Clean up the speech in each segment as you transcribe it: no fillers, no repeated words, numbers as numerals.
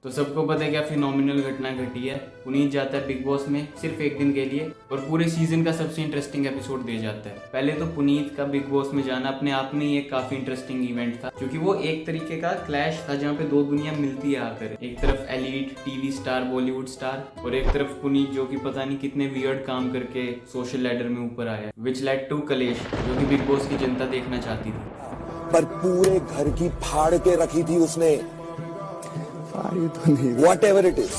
तो सबको पता है क्या फिनोमिनल घटना घटी है। पुनीत जाता है बिग बॉस में सिर्फ एक दिन के लिए और पूरे सीजन का सबसे इंटरेस्टिंग एपिसोड दे जाता है। पहले तो पुनीत का बिग बॉस में जाना अपने आप में ही एक काफी इंटरेस्टिंग इवेंट था, क्योंकि वो एक तरीके का क्लैश था जहाँ पे दो दुनिया मिलती है आकर। एक तरफ elite TV star Bollywood star और एक तरफ पुनीत जो कि पता नहीं कितने वियर्ड काम करके सोशल लैडर में ऊपर आया, विच लेड टू कलेश जो कि बिग बॉस की जनता देखना चाहती थी। पर पूरे घर की फाड़ के रखी थी उसने। वॉट एवर इट इज,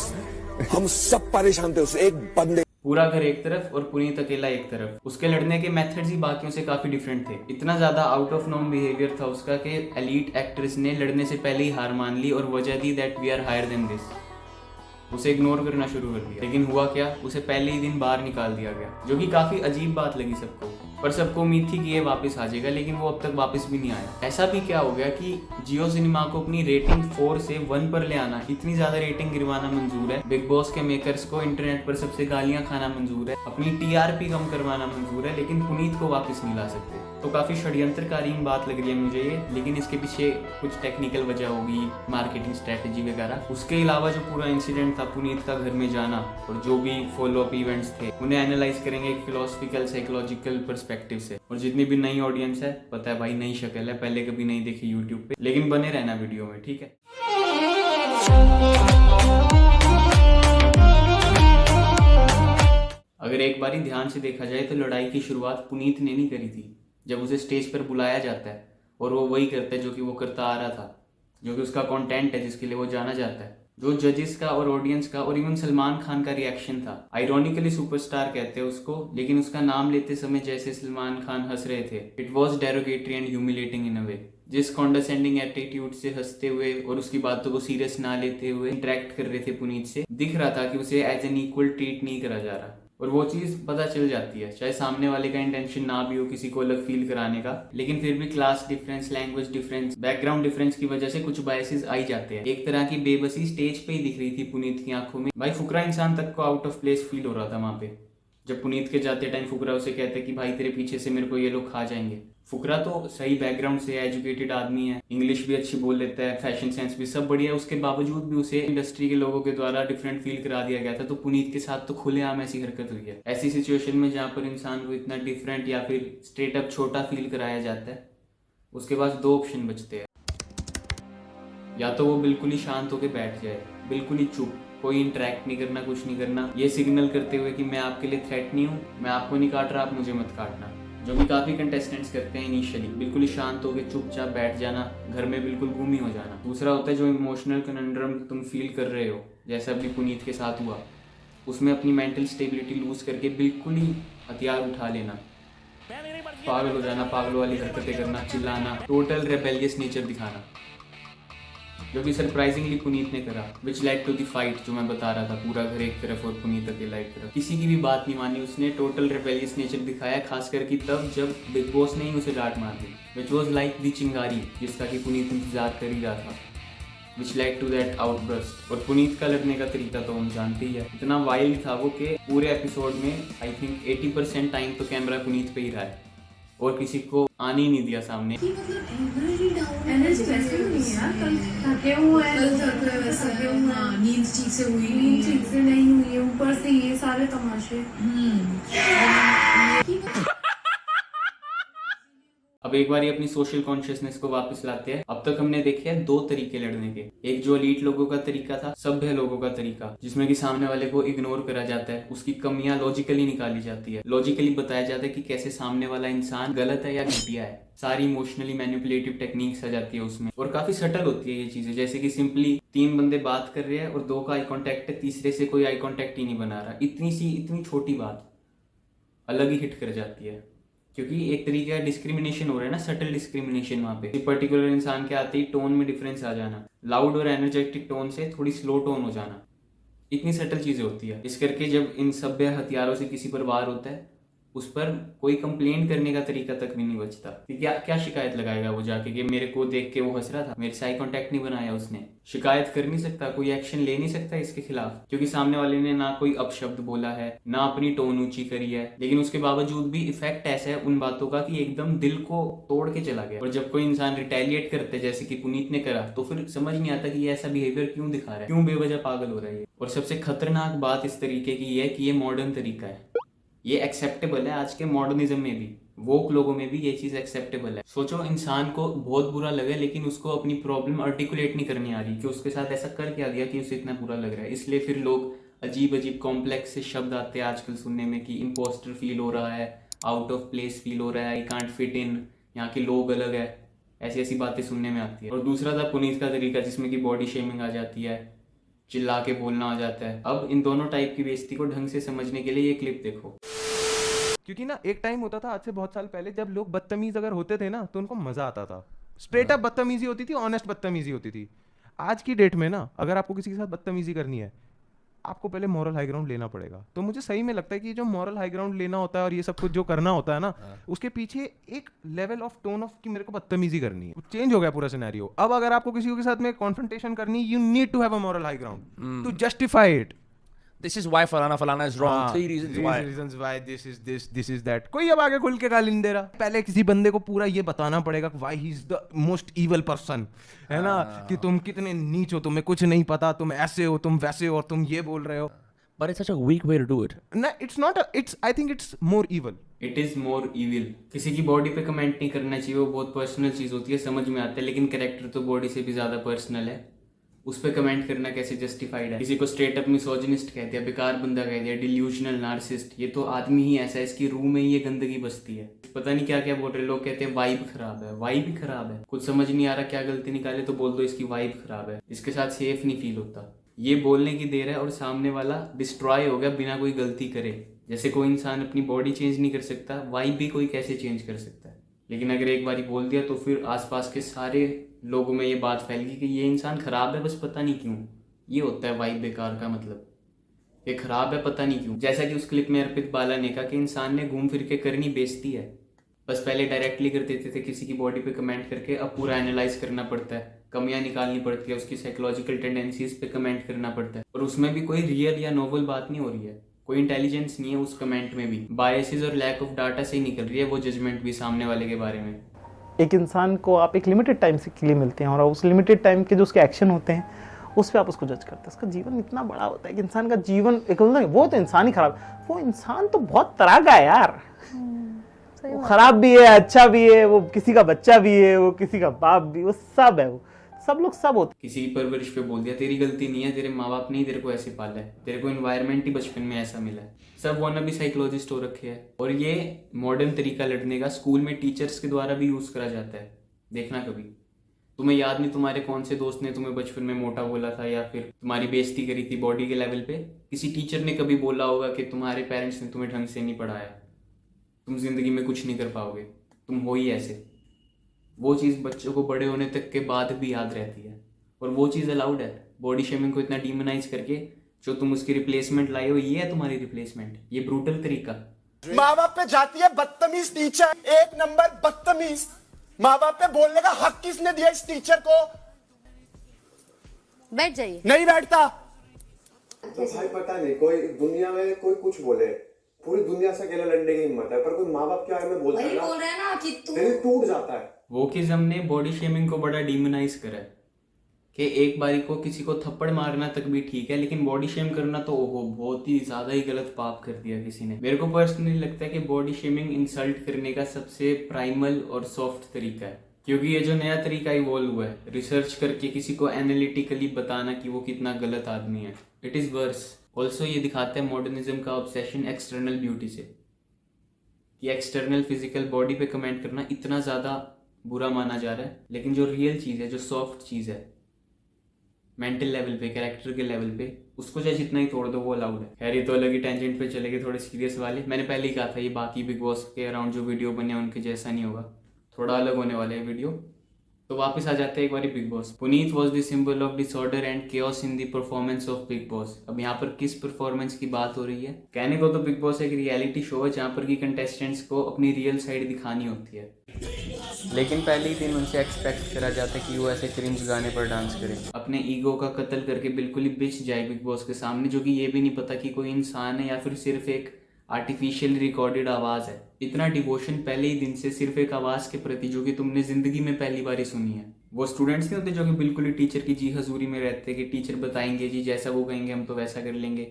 हम सब परेशान थे उस एक बंदे। पूरा घर एक तरफ और पुनीत अकेला एक तरफ। उसके लड़ने के मेथड्स ही बाकियों से काफी डिफरेंट थे। इतना ज्यादा आउट ऑफ नॉर्म बिहेवियर था उसका कि एलीट एक्ट्रेस ने लड़ने से पहले ही हार मान ली और वजह दी that we are higher than this. उसे इग्नोर करना शुरू कर दिया। लेकिन हुआ क्या, उसे पहले ही दिन बाहर निकाल दिया गया, जो कि काफी अजीब बात लगी सबको। पर सबको उम्मीद थी कि ये वापस आ जाएगा, लेकिन वो अब तक वापस भी नहीं आया। ऐसा भी क्या हो गया कि जियो सिनेमा को अपनी रेटिंग 4 से 1 पर ले आना, इतनी ज्यादा रेटिंग गिरवाना मंजूर है। बिग बॉस के मेकर्स को इंटरनेट पर सबसे गालियां खाना मंजूर है, अपनी टीआरपी कम करवाना मंजूर है, लेकिन पुनीत को वापस नहीं ला सकते। तो काफी षड्यंत्रकारी बात लग रही है मुझे ये, लेकिन इसके पीछे कुछ टेक्निकल वजह होगी, मार्केटिंग स्ट्रेटेजी वगैरह। उसके अलावा जो पूरा इंसिडेंट था पुनीत का घर में जाना और जो भी फॉलो अप इवेंट्स थे, उन्हें एनालाइज करेंगे एक फिलोसफिकल साइकोलॉजिकल पर्सपेक्टिव से। और जितनी भी नई ऑडियंस है, पता है भाई नई शक्ल है, पहले कभी नहीं देखी यूट्यूब पे, लेकिन बने रहना वीडियो में, ठीक है। अगर एक बारी ध्यान से देखा जाए तो लड़ाई की शुरुआत पुनीत ने नहीं करी थी। जब उसे स्टेज पर बुलाया जाता है और वो वही करता है जो कि वो करता आ रहा था, जो कि उसका कंटेंट है जिसके लिए वो जाना जाता है। जो जजेस का और ऑडियंस का और इवन सलमान खान का रिएक्शन था, आयरॉनिकली सुपरस्टार कहते हैं उसको, लेकिन उसका नाम लेते समय जैसे सलमान खान हंस रहे थे, it was derogatory and humiliating in a way. जिस कॉन्डरसेंडिंग एटीट्यूड से हंसते हुए और उसकी बातों को सीरियस ना लेते हुए इंटरेक्ट कर रहे थे पुनीत से, दिख रहा था कि उसे एज एन इक्वल ट्रीट नहीं करा जा रहा। और वो चीज पता चल जाती है, चाहे सामने वाले का इंटेंशन ना भी हो किसी को अलग फील कराने का, लेकिन फिर भी class difference, language difference, background difference की वजह से कुछ बायसेस आ ही जाते हैं। एक तरह की बेबसी स्टेज पे ही दिख रही थी पुनीत की आंखों में। भाई फुकरा इंसान तक को आउट ऑफ प्लेस फील हो रहा था वहां पे। जब पुनीत के जाते टाइम फुकरा उसे कहते कि भाई तेरे पीछे से मेरे को ये लोग खा जाएंगे। फुकरा तो सही बैकग्राउंड से एजुकेटेड आदमी है, इंग्लिश भी अच्छी बोल लेता है, फैशन सेंस भी सब बढ़िया है, उसके बावजूद भी उसे इंडस्ट्री के लोगों के द्वारा डिफरेंट फील करा दिया गया था। तो पुनीत के साथ तो खुलेआम ऐसी हरकत हुई है। ऐसी सिचुएशन में जहाँ पर इंसान को इतना डिफरेंट या फिर स्ट्रेट अप छोटा फील कराया जाता है, उसके पास दो ऑप्शन बचते हैं। या तो वो बिल्कुल ही शांत होकर बैठ जाए, बिल्कुल ही चुप, कोई इंटरेक्ट नहीं करना, कुछ नहीं करना, ये सिग्नल करते हुए कि मैं आपके लिए थ्रेट नहीं हूँ, मैं आपको नहीं काट रहा, आप मुझे मत काटना, जो कि काफी कंटेस्टेंट्स करते हैं इनिशियली। बिल्कुल ही शांत होकर चुपचाप बैठ जाना, घर में बिल्कुल गुम ही हो जाना। दूसरा होता है जो इमोशनल कनंड्रम तुम फील कर रहे हो, जैसा अभी पुनीत के साथ हुआ, उसमें अपनी मेंटल स्टेबिलिटी लूज करके बिल्कुल ही हथियार उठा लेना, पागल हो जाना, पागल वाली हरकतें करना, चिल्लाना, टोटल रेबेलियस नेचर दिखाना, जो कि सरप्राइजिंगली पुनीत ने करा, which led to the fight जो मैं बता रहा था। पूरा घर एक तरफ और पुनीत अकेला एक तरफ, किसी की भी बात नहीं मानी उसने, टोटल रेबेलियस नेचर दिखाया, खासकर कि तब जब बिग बॉस ने ही उसे डांट मार दी, विच वॉज लाइक द चिंगारी जिसका कि पुनीत इंतजार कर ही रहा था, which led to that outburst. और पुनीत का लड़ने का तरीका तो हम जानते ही है, इतना वाइल्ड था वो कि पूरे एपिसोड में आई थिंक 80% टाइम तो कैमरा पुनीत पे ही रहा है और किसी को आने ही नहीं दिया सामने। एनर्जी वैसे भी नहीं है यार, कल थके हुए हैं, नींद ठीक से हुई, नींद ठीक से नहीं हुई है, ऊपर से ये सारे तमाशे। अब एक बार अपनी सोशल कॉन्शियसनेस को वापस लाते हैं। अब तक हमने देखे हैं दो तरीके लड़ने के, एक जो एलीट लोगों का तरीका था, सभ्य लोगों का तरीका, जिसमें कि सामने वाले को इग्नोर करा जाता है, उसकी कमियां लॉजिकली निकाली जाती है, लॉजिकली बताया जाता है कि कैसे सामने वाला इंसान गलत है या घटिया है। सारी इमोशनली मैनिपुलेटिव टेक्निक्स आ जाती है उसमें, और काफी सटल होती है ये चीजें, जैसे कि सिंपली 3 बंदे बात कर रहे हैं और 2 का आई कॉन्टेक्ट है, तीसरे से कोई आई कॉन्टेक्ट ही नहीं बना रहा। इतनी छोटी बात अलग ही हिट कर जाती है, क्योंकि एक तरीके का डिस्क्रिमिनेशन हो रहा है ना, सटल डिस्क्रिमिनेशन। वहाँ पे पर्टिकुलर इंसान के आते ही टोन में डिफरेंस आ जाना, लाउड और एनर्जेटिक टोन से थोड़ी स्लो टोन हो जाना, इतनी सटल चीजें होती है। इस करके जब इन सभ्य हथियारों से किसी पर वार होता है उस पर कोई कंप्लेंट करने का तरीका तक भी नहीं बचता कि क्या क्या शिकायत लगाएगा वो जाके कि मेरे को देख के वो हंस रहा था, मेरे से आई कांटेक्ट नहीं बनाया उसने। शिकायत कर नहीं सकता, कोई एक्शन ले नहीं सकता इसके खिलाफ, क्योंकि सामने वाले ने ना कोई अपशब्द बोला है, ना अपनी टोन ऊंची करी है, लेकिन उसके बावजूद भी इफेक्ट ऐसा है उन बातों का कि एकदम दिल को तोड़ के चला गया। और जब कोई इंसान रिटेलिएट करते जैसे कि पुनीत ने करा, तो फिर समझ नहीं आता कि ये ऐसा बिहेवियर क्यों दिखा रहा है, क्यों बेवजह पागल हो रहा है। और सबसे खतरनाक बात इस तरीके की है कि ये मॉडर्न तरीका है, ये एक्सेप्टेबल है आज के मॉडर्निज्म में भी, वोक लोगों में भी ये चीज एक्सेप्टेबल है। सोचो इंसान को बहुत बुरा लगे लेकिन उसको अपनी प्रॉब्लम आर्टिकुलेट नहीं करनी आ रही कि उसके साथ ऐसा कर क्या दिया कि उसे इतना बुरा लग रहा है। इसलिए फिर लोग अजीब अजीब कॉम्प्लेक्स से शब्द आते हैं आजकल सुनने में कि इम्पोस्टर फील हो रहा है, आउट ऑफ प्लेस फील हो रहा है, आई कांट फिट इन, यहाँ के लोग अलग है, ऐसी ऐसी बातें सुनने में आती है। और दूसरा था पुनीत का तरीका जिसमें कि बॉडी शेमिंग आ जाती है, चिल्ला के बोलना आ जाता है। अब इन दोनों टाइप की बेइज्जती को ढंग से समझने के लिए ये क्लिप देखो। क्योंकि ना एक टाइम होता था आज से बहुत साल पहले जब लोग बदतमीज अगर होते थे ना तो उनको मजा आता था। स्ट्रेट अप बदतमीजी होती थी, ऑनेस्ट बदतमीजी होती थी। आज की डेट में ना अगर आपको किसी के साथ बदतमीजी करनी है, आपको पहले मॉरल हाई ग्राउंड लेना पड़ेगा। तो मुझे सही में लगता है कि जो मॉरल हाई ग्राउंड लेना होता है और ये सब कुछ जो करना होता है ना, उसके पीछे एक लेवल ऑफ टोन ऑफ कि मेरे को बदतमीजी करनी है, चेंज हो गया पूरा सिनेरियो। अब अगर आपको किसी के साथ में कॉन्फ्रंटेशन करनी, you need to have a moral high ground to justify it. This is why falana is wrong. 3 reasons why. Reasons why this is this, this is that. कोई अब आगे खुल के गाली नहीं दे रहा। पहले किसी बंदे को पूरा ये बताना पड़ेगा why he is the most evil person, है ना, कि तुम कितने नीच हो, तुम्हें कुछ नहीं पता, तुम ऐसे हो, तुम वैसे हो और तुम ये बोल रहे हो। But it's such a weak way to do it. ना, it's not a, it's, I think it's more evil. It is more evil. किसी की बॉडी पे कमेंट नहीं करना चाहिए, वो बहुत पर्सनल चीज होती है, समझ में आता है, लेकिन कैरेक्टर तो बॉडी से भी ज्यादा पर्सनल है। उस पर कमेंट करना कैसे जस्टिफाइड है? किसी को स्ट्रेट अप मिसोजिनिस्ट कहते हैं, बेकार बंदा कहते हैं, डिल्यूशनल नार्सिस्ट। ये तो आदमी ही ऐसा है, इसकी रूह में ही ये गंदगी बसती है। पता नहीं क्या क्या बोल रहे लोग, कहते हैं वाइब खराब है। वाइब ही खराब है, कुछ समझ नहीं आ रहा क्या गलती निकाले तो बोल दो इसकी वाइब खराब है। इसके साथ सेफ नहीं फील होता। ये बोलने की देर है और सामने वाला डिस्ट्रॉय हो गया बिना कोई गलती करे। जैसे कोई इंसान अपनी बॉडी चेंज नहीं कर सकता, वाइब भी कोई कैसे चेंज कर सकता है? लेकिन अगर एक बार बोल दिया तो फिर आसपास के सारे लोगों में ये बात फैल गई कि ये इंसान खराब है, बस पता नहीं क्यों। ये होता है वाइब बेकार का मतलब, ये खराब है पता नहीं क्यों। जैसा कि उस क्लिप में अर्पित बाला ने कहा कि इंसान ने घूम फिर के करनी बेइज्जती है। बस पहले डायरेक्टली कर देते थे किसी की बॉडी पे कमेंट करके, अब पूरा एनालाइज करना पड़ता है, कमियां निकालनी पड़ती है, उसकी साइकोलॉजिकल टेंडेंसीज पे कमेंट करना पड़ता है। और उसमें भी कोई रियल या नोवल बात नहीं हो रही है, कोई इंटेलिजेंस नहीं है उस कमेंट में भी, बायसेस और लैक ऑफ डाटा से ही निकल रही है वो जजमेंट भी सामने वाले के बारे में। एक इंसान को आप एक लिमिटेड टाइम के लिए मिलते हैं और उस लिमिटेड टाइम के जो उसके एक्शन होते हैं उस पर आप उसको जज करते हैं। उसका जीवन इतना बड़ा होता है कि इंसान का जीवन एक वो तो इंसान ही खराब, वो इंसान तो बहुत तरह का है यार। वो खराब भी है, अच्छा भी है, वो किसी का बच्चा भी है, वो किसी का बाप भी, वो सब है, वो सब लोग सब होते। किसी की परवरिश पे बोल दिया तेरी गलती नहीं है, तेरे माँ बाप ने ही तेरे को ऐसे पाला है, तेरे को एनवायरनमेंट ही बचपन में ऐसा मिला है। सब वाना भी साइकोलॉजिस्ट हो रखे हैं। और ये मॉडर्न तरीका लड़ने का स्कूल में टीचर्स के द्वारा भी यूज करा जाता है। देखना कभी, तुम्हें याद नहीं तुम्हारे कौन से दोस्त ने तुम्हें बचपन में मोटा बोला था या फिर तुम्हारी बेइज्जती करी थी बॉडी के लेवल पे। किसी टीचर ने कभी बोला होगा कि तुम्हारे पेरेंट्स ने तुम्हें ढंग से नहीं पढ़ाया, तुम जिंदगी में कुछ नहीं कर पाओगे, तुम हो ही ऐसे। वो चीज़ बच्चों को बड़े होने तक के बाद भी याद रहती है और वो चीज़ अलाउड है। बॉडी शेमिंग को इतना डीमोनाइज करके जो तुम उसकी रिप्लेसमेंट लाई हो, ये है तुम्हारी रिप्लेसमेंट। ये ब्रूटल तरीका। माँ बाप पे जाती है बदतमीज टीचर, 1 नंबर बदतमीज। माँ बाप पे बोलने का हक किसने दिया इस टीचर को? बैठ जाइए। नहीं बैठता। तो भाई पता नहीं, कोई दुनिया में कोई कुछ बोले, पूरी दुनिया से अकेले लड़ने की हिम्मत है, पर कोई माँ बाप के बारे में बोलता है ना, बोल रहा है ना कि दिल टूट जाता है। वोकिज्म ने बॉडी शेमिंग को बड़ा डीमोनाइज करा है कि एक बारी को किसी को थप्पड़ मारना तक भी ठीक है, लेकिन बॉडी शेम करना तो ओहो बहुत ही ज्यादा ही गलत पाप कर दिया किसी ने। मेरे को पर्सनली लगता है कि बॉडी शेमिंग इंसल्ट करने का सबसे प्राइमल और सॉफ्ट तरीका है, क्योंकि ये जो नया तरीका इवॉल्व हुआ है रिसर्च करके किसी को एनालिटिकली बताना कि वो कितना गलत आदमी है, इट इज वर्स। ऑल्सो ये दिखाता है मॉडर्निज्म का ऑब्सेशन एक्सटर्नल ब्यूटी से, कि एक्सटर्नल फिजिकल बॉडी पे कमेंट करना इतना ज्यादा बुरा माना जा रहा है, लेकिन जो रियल चीज है, जो सॉफ्ट चीज है मेंटल लेवल पे, कैरेक्टर के लेवल पे, उसको चाहे जितना ही तोड़ दो वो अलाउड है। खैर ये तो अलग ही टेंजेंट पे चले गए, थोड़े सीरियस वाले। मैंने पहले ही कहा था ये बाकी बिग बॉस के अराउंड जो वीडियो बने उनके जैसा नहीं होगा, थोड़ा अलग होने वाला है वीडियो। तो वापस आ जाते हैं एक बार Bigg Boss. Puneet was the symbol of disorder and chaos in the performance of Bigg Boss. अब यहाँ पर किस परफॉर्मेंस की बात हो रही है? कहने को तो बिग बॉस एक रियलिटी शो है जहाँ पर की कंटेस्टेंट्स को अपनी रियल साइड दिखानी होती है, लेकिन पहले ही दिन उनसे एक्सपेक्ट करा जाता है कि वो ऐसे क्रिंज गाने पर डांस करें, अपने ईगो का कत्ल करके बिल्कुल ही बिछ जाए बिग बॉस के सामने, जो कि ये भी नहीं पता कि कोई इंसान है या फिर सिर्फ एक आर्टिफिशियल रिकॉर्डेड आवाज़ है। इतना डिवोशन पहले ही दिन से सिर्फ एक आवाज़ के प्रति जो कि तुमने ज़िंदगी में पहली बार ही सुनी है। वो स्टूडेंट्स नहीं होते जो कि बिल्कुल ही टीचर की जी हजूरी में रहते हैं कि टीचर बताएंगे जी, जैसा वो कहेंगे हम तो वैसा कर लेंगे,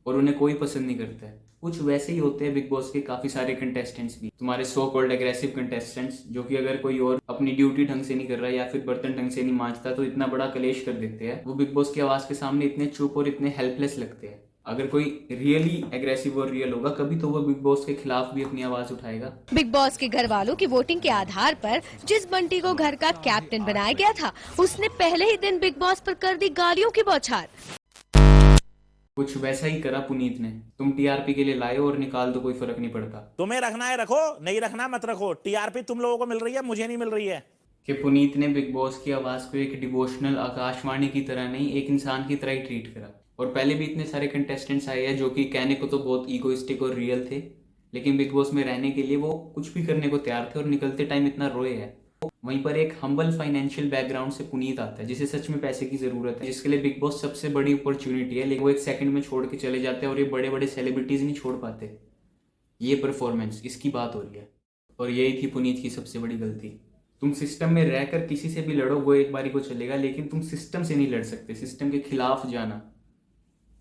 और उन्हें कोई पसंद नहीं करता है। कुछ वैसे ही होते हैं बिग बॉस के काफ़ी सारे कंटेस्टेंट्स भी, तुम्हारे सो कॉल्ड एग्रेसिव कंटेस्टेंट्स, जो कि अगर कोई और अपनी ड्यूटी ढंग से नहीं कर रहा है या फिर बर्तन ढंग से नहीं मांजता तो इतना बड़ा कलेश कर देते हैं। वो बिग बॉस की आवाज़ के सामने इतने चुप और इतने हेल्पलेस लगते हैं। अगर कोई रियली एग्रेसिव और रियल होगा कभी तो वो बिग बॉस के खिलाफ भी अपनी आवाज उठाएगा। बिग बॉस के घर वालों की वोटिंग के आधार पर जिस बंटी को घर का कैप्टन बनाया गया था, उसने पहले ही दिन बिग बॉस पर कर दी गालियों की बौछार। कुछ वैसा ही करा पुनीत ने। तुम टीआरपी के लिए लाए और निकाल दो, कोई फर्क नहीं पड़ता। तुम्हें रखना है रखो, नहीं रखना मत रखो। टीआरपी तुम लोगों को मिल रही है, मुझे नहीं मिल रही है। कि पुनीत ने बिग बॉस की आवाज को एक डिवोशनल आकाशवाणी की तरह नहीं, एक इंसान की तरह ही ट्रीट करा। और पहले भी इतने सारे कंटेस्टेंट्स आए हैं जो कि कहने को तो बहुत ईगोइस्टिक और रियल थे, लेकिन बिग बॉस में रहने के लिए वो कुछ भी करने को तैयार थे और निकलते टाइम इतना रोए हैं। वहीं पर एक हम्बल फाइनेंशियल बैकग्राउंड से पुनीत आता है, जिसे सच में पैसे की जरूरत है, जिसके लिए बिग बॉस सबसे बड़ी अपॉर्चुनिटी है, लेकिन वो एक सेकंड में छोड़ के चले जाते हैं और ये बड़े बड़े सेलिब्रिटीज नहीं छोड़ पाते। ये परफॉर्मेंस, इसकी बात हो रही है, और यही थी पुनीत की सबसे बड़ी गलती। तुम सिस्टम में रहकर किसी से भी लड़ो, वो एक बारी को चलेगा, लेकिन तुम सिस्टम से नहीं लड़ सकते। सिस्टम के खिलाफ जाना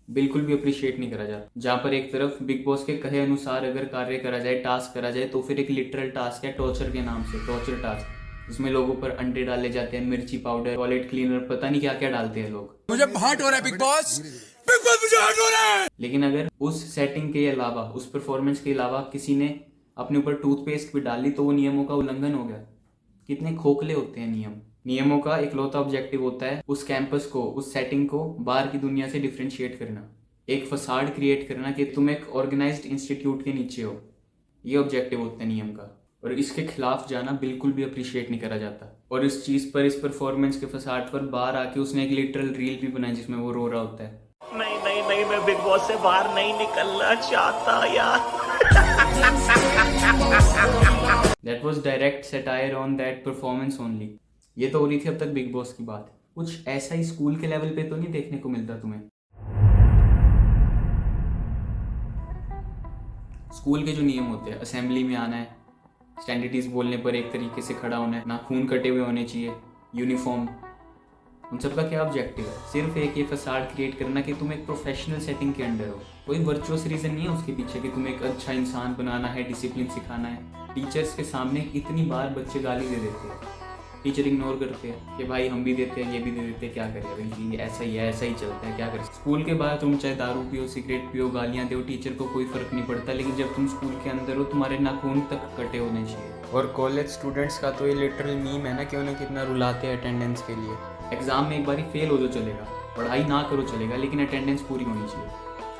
बिल्कुल भी अप्रिशिएट नहीं करा जाता। जहाँ पर एक तरफ बिग बॉस के कहे अनुसार अगर कार्य करा जाए, टास्क करा जाए, तो फिर एक लिटरल टास्क है टॉर्चर के नाम से, टॉर्चर टास्क, जिसमें लोगों पर अंडे डाले जाते हैं, मिर्ची पाउडर, टॉयलेट क्लीनर, पता नहीं क्या क्या डालते हैं लोग। मुझे हर्ट हो रहा है बिग बॉस, मुझे हर्ट हो रहा है। लेकिन अगर उस सेटिंग के अलावा, उस परफॉर्मेंस के अलावा किसी ने अपने ऊपर टूथपेस्ट भी डाली तो वो नियमों का उल्लंघन हो गया। कितने खोखले होते हैं नियम। नियमों का इकलौता ऑब्जेक्टिव होता है उस कैंपस को, उस सेटिंग को बाहर की दुनिया से डिफरेंशिएट करना, एक फसाड क्रिएट करना कि तुम एक ऑर्गेनाइज्ड इंस्टीट्यूट के नीचे हो। ये ऑब्जेक्टिव होता है नियम का, और इसके खिलाफ जाना बिल्कुल भी अप्रिशिएट नहीं करा जाता। और इस चीज पर, इस परफॉर्मेंस के फसाड पर बाहर आके उसने एक लिटरल रील भी बनाई जिसमें वो रो रहा होता है। नहीं नहीं नहीं, मैं बिग बॉस से बाहर नहीं निकलना चाहता यार। That was direct satire on that performance only। ये तो हो रही थी अब तक बिग बॉस की बात। कुछ ऐसा ही स्कूल के लेवल पे तो नहीं देखने को मिलता तुम्हें? स्कूल के जो नियम होते हैं, असेंबली में आना है, स्टैंडर्डीज बोलने पर एक तरीके से खड़ा होना है, नाखून कटे हुए होने चाहिए, यूनिफॉर्म, उन सब का क्या ऑब्जेक्टिव है? सिर्फ एक ये फसाड क्रिएट करना कि तुम एक प्रोफेशनल सेटिंग के अंडर हो। कोई वर्चुअस रीजन नहीं है उसके पीछे कि तुम्हें एक अच्छा इंसान बनाना है, डिसिप्लिन सिखाना है। टीचर्स के सामने इतनी बार बच्चे गाली दे देते हैं, टीचर इग्नोर करते हैं कि भाई हम भी देते हैं, ये भी दे देते हैं, क्या करें भाई जी, ऐसा ही है, ऐसा ही चलता है, क्या करें। स्कूल के बाद तुम चाहे दारू पियो, सिगरेट पियो, गालियाँ दो, टीचर को कोई फर्क नहीं पड़ता, लेकिन जब तुम स्कूल के अंदर हो तुम्हारे नाखून तक कटे होने चाहिए। और कॉलेज स्टूडेंट्स का तो ये लिटरल मीम है ना कि उन्हें कितना रुलाते हैं अटेंडेंस के लिए। एग्जाम में एक बारी फेल हो जो चलेगा, पढ़ाई ना करो चलेगा, लेकिन अटेंडेंस पूरी होनी चाहिए।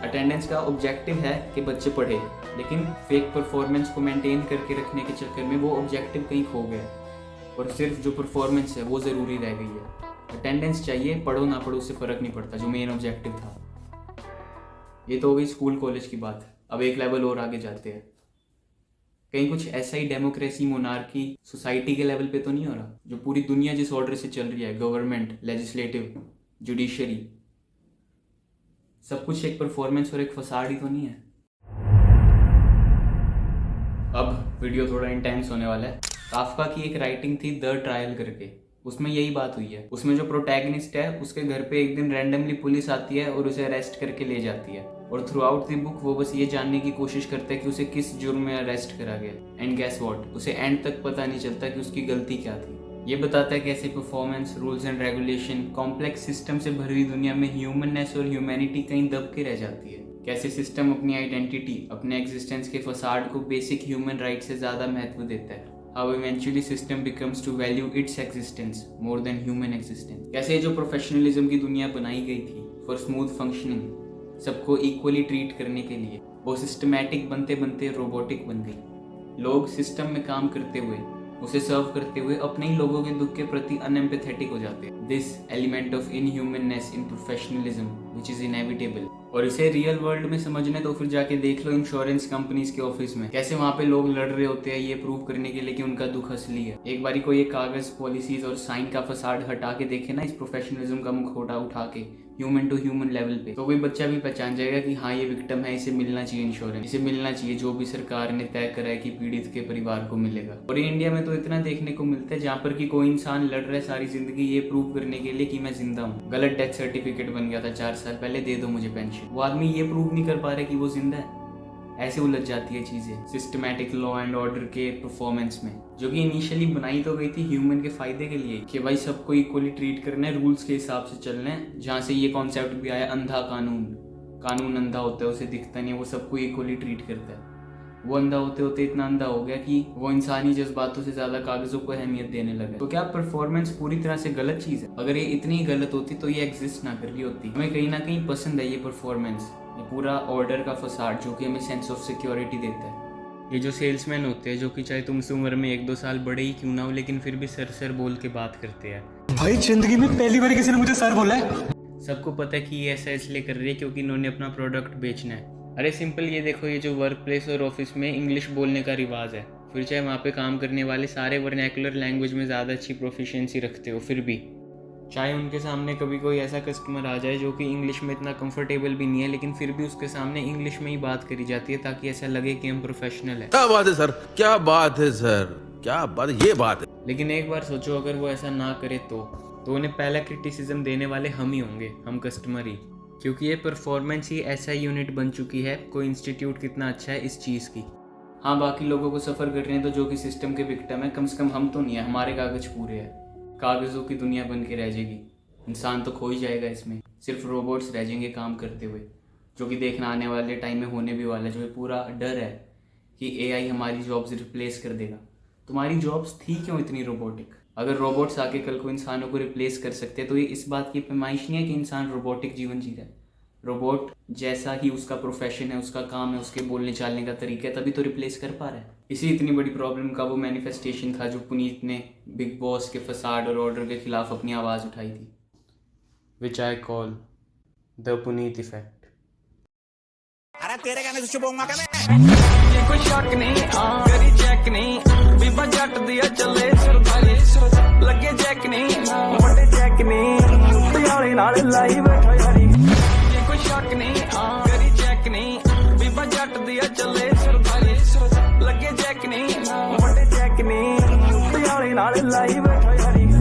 अटेंडेंस का ऑब्जेक्टिव है कि बच्चे पढ़े, लेकिन फेक परफॉर्मेंस को मेंटेन करके रखने के चक्कर में वो ऑब्जेक्टिव कहीं खो गया और सिर्फ जो परफॉर्मेंस है वो ज़रूरी रह गई है। अटेंडेंस चाहिए, पढ़ो ना पढ़ो उससे फ़र्क नहीं पड़ता, जो मेन ऑब्जेक्टिव था। ये तो हो गई स्कूल कॉलेज की बात। अब एक लेवल और आगे जाते हैं। कहीं कुछ ऐसा ही डेमोक्रेसी, मोनार्की, सोसाइटी के लेवल पे तो नहीं हो रहा? जो पूरी दुनिया जिस ऑर्डर से चल रही है, गवर्नमेंट, लेजिस्लेटिव, जुडिशरी, सब कुछ एक परफॉर्मेंस और एक फसाड ही तो नहीं है? अब वीडियो थोड़ा इंटेंस होने वाला है। काफका की एक राइटिंग थी द ट्रायल करके, उसमें यही बात हुई है। उसमें जो प्रोटैगनिस्ट है उसके घर पे एक दिन रैंडमली पुलिस आती है और उसे अरेस्ट करके ले जाती है, और थ्रू आउट द बुक वो बस ये जानने की कोशिश करता है कि उसे किस जुर्म में अरेस्ट करा गया। एंड गेस व्हाट, उसे एंड तक पता नहीं चलता कि उसकी गलती क्या थी। ये बताता है कैसे performance, rules and regulation, complex system से भरी हुई दुनिया में ह्यूमननेस और ह्यूमैनिटी कहीं दब के रह जाती है। कैसे सिस्टम अपनी आइडेंटिटी, अपने एग्जिस्टेंस के फसाड को बेसिक ह्यूमन राइट से ज़्यादा महत्व देता है। How eventually system becomes to value its existence more than human existence। कैसे जो प्रोफेशनलिज्म की दुनिया बनाई गई थी फॉर स्मूथ फंक्शनिंग, सबको इक्वली ट्रीट करने के लिए, वो सिस्टमैटिक बनते बनते रोबोटिक बन गई। लोग सिस्टम में काम करते हुए उसे सर्व करते हुए अपने ही लोगों के दुख के प्रति अनएम्पैथेटिक हो जाते हैं। This element of inhumanness in professionalism which is inevitable. और इसे रियल वर्ल्ड में समझने तो फिर जाके देख लो इंश्योरेंस कंपनीज के ऑफिस में, कैसे वहाँ पे लोग लड़ रहे होते हैं ये प्रूव करने के लिए कि उनका दुख असली है। एक बारी को ये कागज, पॉलिसीज और साइन का फसाड हटा के देखे ना इस प्रोफेशनलिज्म का मुखौटा उठा के ह्यूमन टू ह्यूमन लेवल पे, तो कोई बच्चा भी पहचान जाएगा कि हाँ ये विक्टिम है, इसे मिलना चाहिए इंश्योरेंस, इसे मिलना चाहिए जो भी सरकार ने तय करा है कि पीड़ित के परिवार को मिलेगा। और इंडिया में तो इतना देखने को मिलता है जहाँ पर कि कोई इंसान लड़ रहा है सारी जिंदगी ये प्रूव करने के लिए कि मैं जिंदा हूँ। गलत डेथ सर्टिफिकेट बन गया था 4 साल पहले, दे दो मुझे पेंशन। वो आदमी ये प्रूव नहीं कर पा रहा कि वो जिंदा है। ऐसे उलझ जाती है चीजें सिस्टमैटिक लॉ एंड ऑर्डर के परफॉर्मेंस में, जो कि इनिशियली बनाई तो गई थी ह्यूमन के फायदे के लिए कि भाई सबको इक्वली ट्रीट करना है, रूल्स के हिसाब से चलना है। जहाँ से ये कॉन्सेप्ट भी आया अंधा कानून, कानून अंधा होता है, उसे दिखता नहीं है, वो सबको इक्वली ट्रीट करता है। वो अंधा होते होते इतना अंधा हो गया कि वो इंसानी जज्बातों से ज्यादा कागजों को अहमियत देने लगा। तो क्या परफॉर्मेंस पूरी तरह से गलत चीज है? अगर ये इतनी गलत होती तो ये एग्जिस्ट ना कर रही होती। हमें कहीं ना कहीं पसंद है ये परफॉर्मेंस, ये पूरा ऑर्डर का फसाड जो कि हमें सेंस ऑफ सिक्योरिटी देता है। ये जो सेल्समैन होते हैं जो कि चाहे तुमसे उम्र में 1-2 साल बड़े ही क्यों ना हो, लेकिन फिर भी सर बोल के बात करते हैं। भाई जिंदगी में पहली बार किसी ने मुझे सर बोला है। सबको पता है कि ये ऐसा इसलिए कर रही है क्योंकि इन्होंने अपना प्रोडक्ट बेचना है। अरे सिंपल ये देखो, ये जो वर्क प्लेस और ऑफिस में इंग्लिश बोलने का रिवाज है, फिर चाहे वहाँ पे काम करने वाले सारे वर्नैकुलर लैंग्वेज में ज़्यादा अच्छी प्रोफिशिएंसी रखते हो, फिर भी चाहे उनके सामने कभी कोई ऐसा कस्टमर आ जाए जो कि इंग्लिश में इतना कंफर्टेबल भी नहीं है, लेकिन फिर भी उसके सामने इंग्लिश में ही बात करी जाती है ताकि ऐसा लगे कि हम प्रोफेशनल है। क्या बात है सर, क्या बात है सर, क्या बात है, ये बात है। लेकिन एक बार सोचो अगर वो ऐसा ना करे तो उन्हें पहला क्रिटिसिज्म देने वाले हम ही होंगे, हम कस्टमर ही, क्योंकि ये परफॉर्मेंस ही ऐसा यूनिट बन चुकी है। कोई इंस्टीट्यूट कितना अच्छा है इस चीज़ की। हाँ बाकी लोगों को सफ़र कर रहे हैं तो जो कि सिस्टम के विक्टिम है, कम से कम हम तो नहीं है, हमारे कागज पूरे हैं। कागज़ों की दुनिया बन के रह जाएगी, इंसान तो खो ही जाएगा इसमें, सिर्फ रोबोट्स रह जाएंगे काम करते हुए, जो कि देखना आने वाले टाइम में होने भी वाला है। जो पूरा डर है कि एआई हमारी जॉब्स रिप्लेस कर देगा। तुम्हारी जॉब्स थी क्यों इतनी रोबोटिक? अगर रोबोट्स आके कल को इंसानों को रिप्लेस कर सकते हैं तो ये इस बात की पैमाइश नहीं है कि इंसान रोबोटिक जीवन जी रहा है। रोबोट जैसा ही उसका प्रोफेशन है, उसका काम है, उसके बोलने चालने का तरीका है, तभी तो रिप्लेस कर पा रहा है। इसी इतनी बड़ी प्रॉब्लम का वो मैनिफेस्टेशन था जो पुनीत ने बिग बॉस के फसाड और ऑर्डर के खिलाफ अपनी आवाज़ उठाई थी, which I call the Puneet effect. अरे तेरे कहने से चुप होऊंगा क्या मैं? ये कोई शक नहीं, करी चेक नहीं, बीबा जट दिया चले सरदारी, लगे चेक नहीं, बड़े चेक नहीं, प्यारी नाल लाई बैठा यारी। ये कोई शक नहीं, करी चेक नहीं, बीबा जट दिया चले सरदारी, लगे चेक नहीं, बड़े चेक नहीं, प्यारी नाल लाई